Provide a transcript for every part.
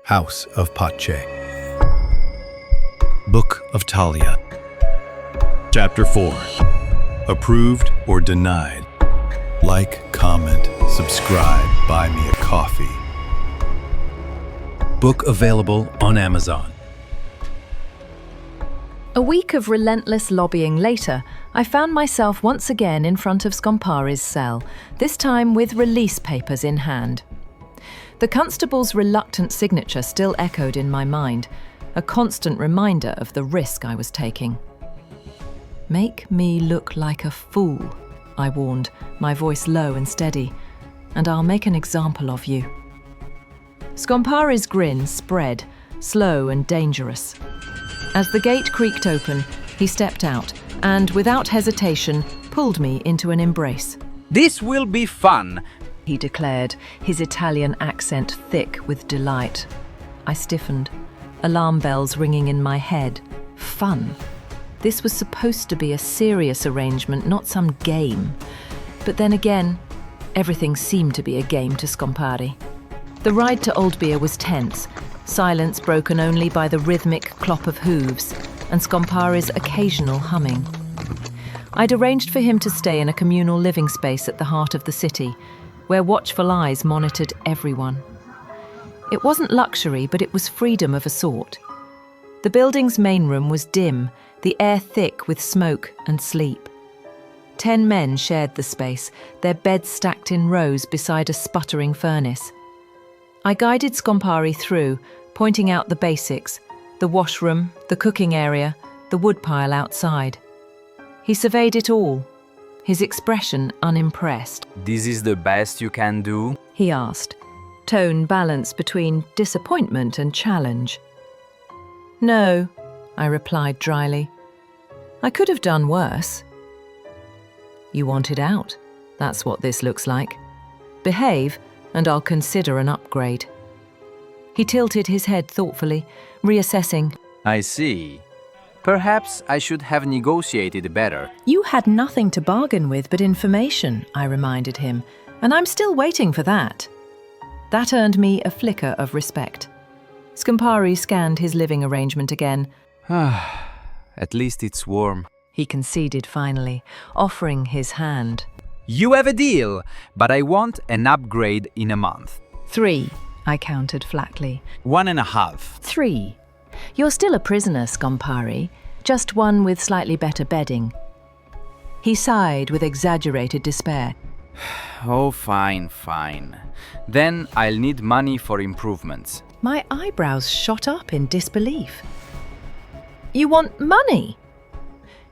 House of Pace. Book of Tahlia. Chapter 4. Approved or denied. Like, comment, subscribe, buy me a coffee. Book available on Amazon. A week of relentless lobbying later, I found myself once again in front of Scompari's cell, this time with release papers in hand. The constable's reluctant signature still echoed in my mind, a constant reminder of the risk I was taking. "Make me look like a fool," I warned, my voice low and steady, "and I'll make an example of you." Scompari's grin spread, slow and dangerous. As the gate creaked open, he stepped out and, without hesitation, pulled me into an embrace. "This will be fun," he declared, his Italian accent thick with delight. I stiffened, alarm bells ringing in my head. Fun. This was supposed to be a serious arrangement, not some game. But then again, everything seemed to be a game to Scompari. The ride to Oldbeer was tense, silence broken only by the rhythmic clop of hooves and Scompari's occasional humming. I'd arranged for him to stay in a communal living space at the heart of the city, where watchful eyes monitored everyone. It wasn't luxury, but it was freedom of a sort. The building's main room was dim, the air thick with smoke and sleep. 10 men shared the space, their beds stacked in rows beside a sputtering furnace. I guided Scompari through, pointing out the basics, the washroom, the cooking area, the woodpile outside. He surveyed it all, his expression unimpressed. "This is the best you can do?" he asked, tone balanced between disappointment and challenge. "No," I replied dryly. "I could have done worse." "You wanted out. That's what this looks like. Behave, and I'll consider an upgrade." He tilted his head thoughtfully, reassessing. "I see. Perhaps I should have negotiated better." "You had nothing to bargain with but information," I reminded him, "and I'm still waiting for that." That earned me a flicker of respect. Scompari scanned his living arrangement again. At least it's warm. He conceded finally, offering his hand. "You have a deal, but I want an upgrade in a month." 3, I countered flatly. 1.5. 3. You're still a prisoner, Scompari, just one with slightly better bedding. He sighed with exaggerated despair. Oh, fine. Then I'll need money for improvements. My eyebrows shot up in disbelief. "You want money?"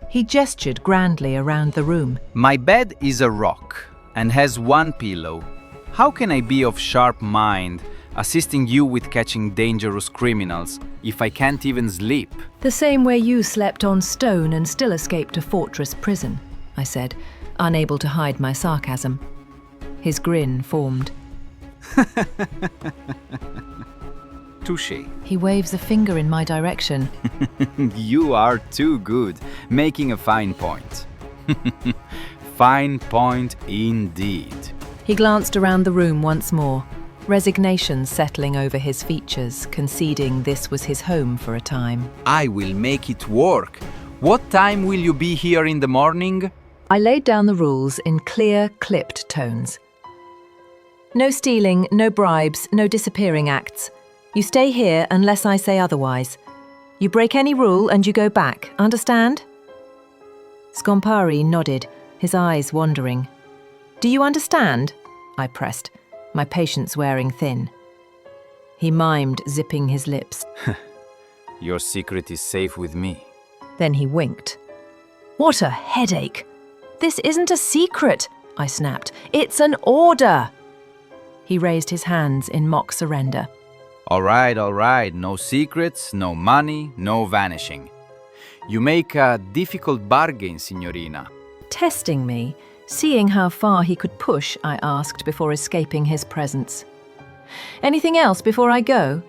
He gestured grandly around the room. My bed is a rock and has one pillow. How can I be of sharp mind, assisting you with catching dangerous criminals, if I can't even sleep? "The same way you slept on stone and still escaped a fortress prison," I said, unable to hide my sarcasm. His grin formed. Touché. He waves a finger in my direction. You are too good, making a fine point. Fine point indeed. He glanced around the room once more, resignation settling over his features, conceding this was his home for a time. I will make it work. What time will you be here in the morning? I laid down the rules in clear, clipped tones. "No stealing, no bribes, no disappearing acts. You stay here unless I say otherwise. You break any rule and you go back, understand?" Scompari nodded, his eyes wandering. "Do you understand?" I pressed, my patience wearing thin. He mimed, zipping his lips. Your secret is safe with me. Then he winked. "What a headache! This isn't a secret," I snapped. "It's an order!" He raised his hands in mock surrender. All right. No secrets, no money, no vanishing. You make a difficult bargain, signorina. Testing me, seeing how far he could push, I asked before escaping his presence. "Anything else before I go?"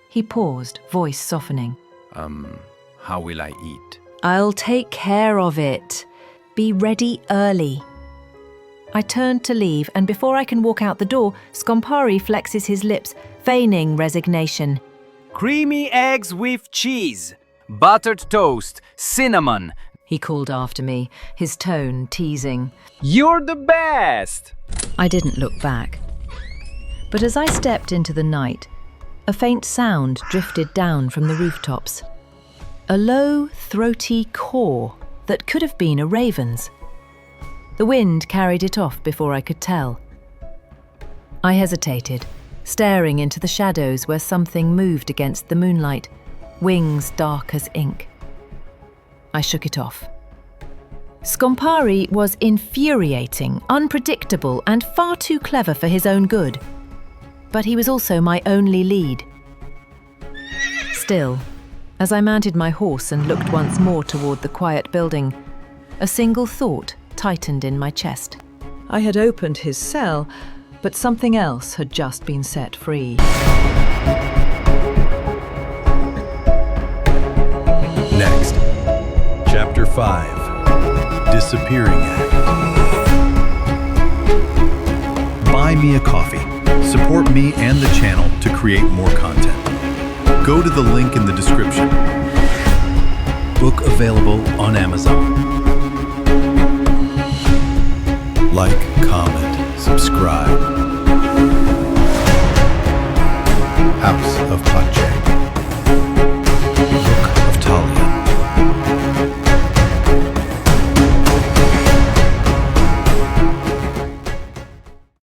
He paused, voice softening. How will I eat? "I'll take care of it. Be ready early." I turned to leave, and before I can walk out the door, Scompari flexes his lips, feigning resignation. Creamy eggs with cheese, buttered toast, cinnamon. He called after me, his tone teasing. You're the best! I didn't look back. But as I stepped into the night, a faint sound drifted down from the rooftops. A low, throaty caw that could have been a raven's. The wind carried it off before I could tell. I hesitated, staring into the shadows where something moved against the moonlight, wings dark as ink. I shook it off. Scompari was infuriating, unpredictable, and far too clever for his own good. But he was also my only lead. Still, as I mounted my horse and looked once more toward the quiet building, a single thought tightened in my chest. I had opened his cell, but something else had just been set free. Next, Chapter 5, Disappearing Act. Buy me a coffee. Support me and the channel to create more content. Go to the link in the description. Book available on Amazon. Like, comment, subscribe. House of